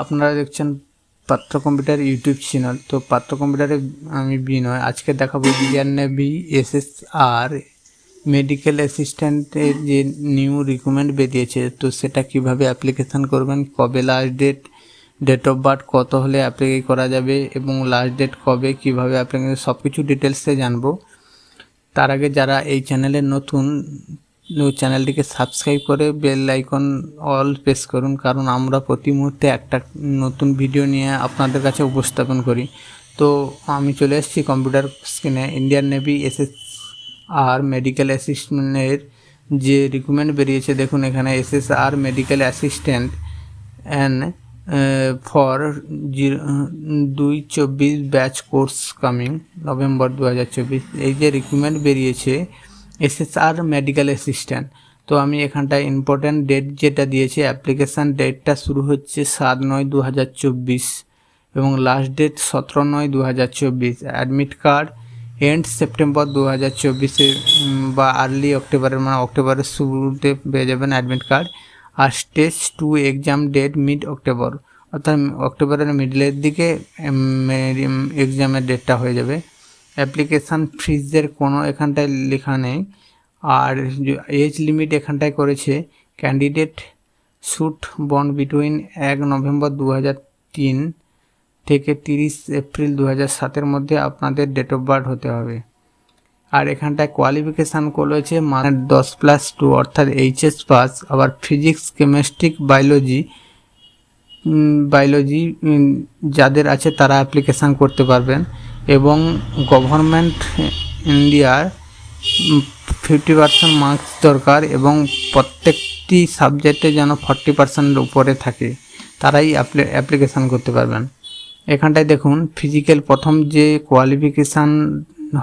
আপনারা দেখছেন পাত্র কম্পিউটার ইউটিউব চ্যানেল। তো পাত্র কম্পিউটারে আমি বিনয়। আজকে দেখাবো ইন্ডিয়ান নেভি এসএসআর মেডিকেল অ্যাসিস্ট্যান্টের যে নিউ রিক্রুটমেন্ট বেরিয়েছে, তো সেটা কিভাবে অ্যাপ্লিকেশান করবেন, কবে লাস্ট ডেট অফ বার্থ কত হলে অ্যাপ্লাই করা যাবে এবং লাস্ট ডেট কবে, কীভাবে অ্যাপ্লাই সব কিছু ডিটেলসে জানবো। তার আগে যারা এই চ্যানেলে নতুন, চ্যানেলটিকে সাবস্ক্রাইব করে বেল আইকন অল প্রেস করুন, কারণ আমরা প্রতি মুহূর্তে একটা নতুন ভিডিও নিয়ে আপনাদের কাছে উপস্থাপন করি। তো আমি চলে এসেছি কম্পিউটার স্ক্রিনে। ইন্ডিয়ান নেভি এসএসআর মেডিকেল অ্যাসিস্ট্যান্টের যে রিক্রুটমেন্ট বেরিয়েছে, দেখুন এখানে SSR medical assistant and for 2024 batch course coming November 2024, এই যে রিক্রুটমেন্ট বেরিয়েছে এসএসআর মেডিকেল অ্যাসিস্ট্যান্ট। তো আমি এখানটায় ইম্পর্ট্যান্ট ডেট যেটা দিয়েছি, অ্যাপ্লিকেশান ডেটটা শুরু হচ্ছে 7/9/2024 এবং last date 17/9/2024। Admit card end September 2024 বা আর্লি অক্টোবরের, মানে অক্টোবরের শুরুতে পেয়ে যাবেন অ্যাডমিট কার্ড। আর stage 2 exam date mid October, অর্থাৎ অক্টোবরের মিডলের দিকে এক্সামের ডেটটা হয়ে যাবে। অ্যাপ্লিকেশান ফিজের কোনো এখানটায় লেখা নেই। আর এজ লিমিট এখানটায় করেছে candidate should born between 1 November 2003 থেকে 30 এপ্রিল 2007 মধ্যে আপনাদের ডেট অফ বার্থ হতে হবে। আর এখানটায় কোয়ালিফিকেশান করেছে মানে 10+2 অর্থাৎ এইচএস পাস। আবার ফিজিক্স, কেমিস্ট্রি, বায়োলজি যাদের আছে তারা অ্যাপ্লিকেশান করতে পারবেন। এবং গভর্নমেন্ট ইন্ডিয়ার 50% মার্কস দরকার এবং প্রত্যেকটি সাবজেক্টে যেন 40% উপরে থাকে, তারাই অ্যাপ্লিকেশান করতে পারবেন। এখানটায় দেখুন ফিজিক্যাল, প্রথম যে কোয়ালিফিকেশান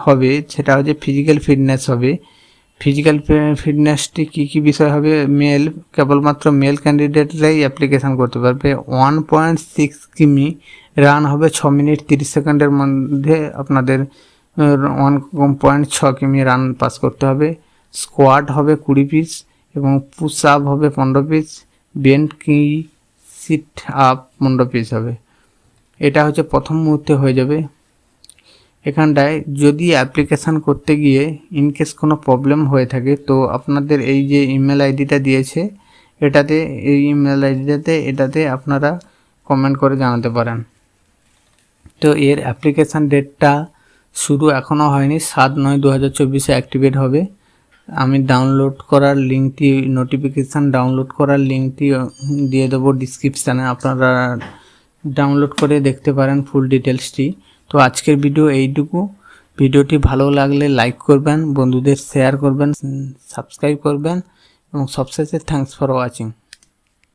হবে সেটা হচ্ছে ফিজিক্যাল ফিটনেস হবে। ফিজিক্যাল ফিটনেসটি কী বিষয় হবে, মেল, কেবলমাত্র মেল ক্যান্ডিডেটরাই অ্যাপ্লিকেশান করতে পারবে। 1.6 কিমি রান হবে 6 মিনিট 30 সেকেন্ডের মধ্যে, আপনাদের 1.6 কিমি রান পাস করতে হবে। স্কোয়াড হবে 20 পিস এবং পুশ আপ হবে 15 পিস, বেন্ট কি সিট আপ 15 পিস হবে। এটা হচ্ছে প্রথম মুহূর্তে হয়ে যাবে। এখানটায় যদি অ্যাপ্লিকেশান করতে গিয়ে ইনকেস কোনো প্রবলেম হয়ে থাকে, তো আপনাদের এই যে ইমেল আইডিটা দিয়েছে এটাতে, এই ইমেল আইডিটাতে এটাতে আপনারা কমেন্ট করে জানাতে পারেন। তো এর অ্যাপ্লিকেশান ডেটটা শুরু এখনও হয়নি, 7/9/2024 অ্যাক্টিভেট হবে। আমি ডাউনলোড করার লিঙ্কটি, নোটিফিকেশান ডাউনলোড করার লিঙ্কটি দিয়ে দেবো ডিসক্রিপশানে, আপনারা ডাউনলোড করে দেখতে পারেন ফুল ডিটেলসটি। তো আজকের ভিডিও এইটুকু। ভিডিওটি ভালো লাগলে লাইক করবেন, বন্ধুদের শেয়ার করবেন, সাবস্ক্রাইব করবেন এবং সবশেষে থ্যাঙ্কস ফর ওয়াচিং।